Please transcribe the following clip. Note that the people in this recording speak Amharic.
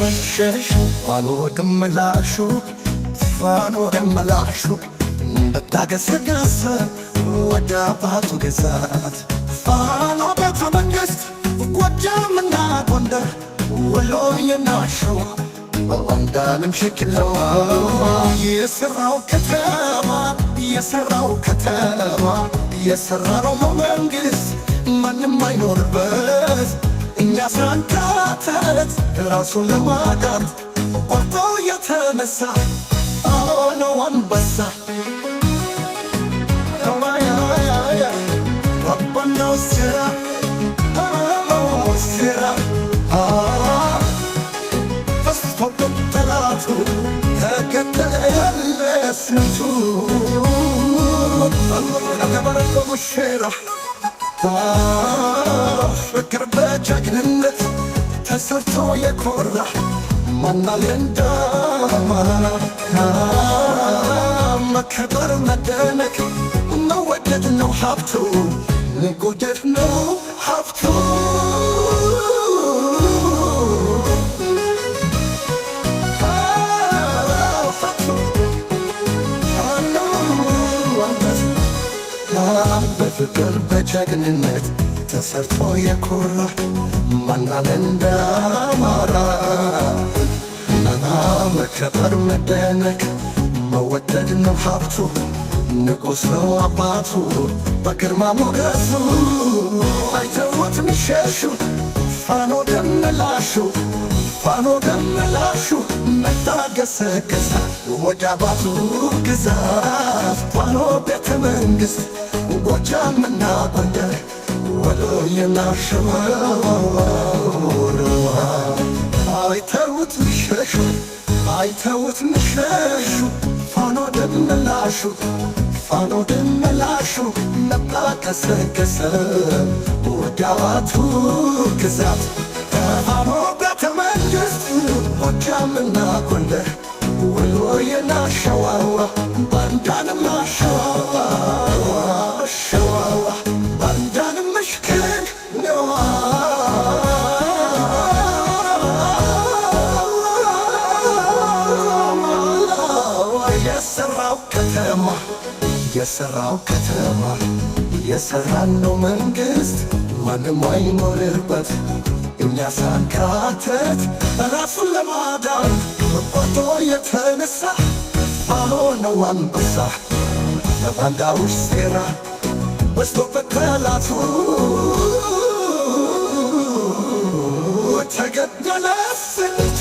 መሸሽ ፋኖ ደመላሹ ፋኖ ደመላሹ በታገሰገሰ ወደ አባቱ ግዛት ፋኖ ቤተ መንግሥት ጎጃምና ጎንደር ወሎዬና ሸዋ በወንዳንም ሸክለው የሠራው ከተማ የሠራው ከተማ የሠራው መንግሥት ማንም አይኖርበት እኛ ሳንካተት ራሱን ለማዳን ቆርጦ የተነሳ ነው አንበሳ ረባናው ሥራ ሥራ ፈስቶበት ጠላቱ ተገደለ ስንቱ ተበረቀ ሙሽራ ፍቅር በጀግንነት ተሰርቶ የኮራ ማናለ እንዳማራ መከበር መደነቅ መወደድ ነው ሀብቱ መጎደድ ነው ሀብቱ በፍቅር በጀግንነት ተሰርቶ የኮራ ማናለ እንዳማራ መከበር መደነቅ መወደድ ነው ሀብቱ ንጉሥ ነው አባቱ በግርማ ሞገሱ አይተውት ሚሸሹ ፋኖ ደመላሹ ፋኖ ደመላሹ መታገሰገሰ ወደ አባቱ ግዛት ፋኖ ቤተ መንግሥት ጎጃምና ጎንደር ወሎዬና ሸዋ አይተውት ሚሸሹ አይተውት ሚሸሹ ፋኖ ደመላሹ ፋኖ ደመላሹ መታገሰገሰ ወደ አባቱ ግዛት ፋኖ ቤተ መንግሥት ጎጃምና ጎንደር ወሎዬና ሸዋ ባንዳንም ሸዋ ሸዋ ባንዳንም መሽከግ ነዋ የሠራው ከተማ የሠራነው መንግሥት ማንም አይኖርበት እኛ ሳንካተት ራሱን ለማዳን ቆርጦ የተነሳ ፋኖ ነው አንበሳ በባንዳዎች ሴራ በዝቶበት ጠላቱ ተገደለ ስንቱ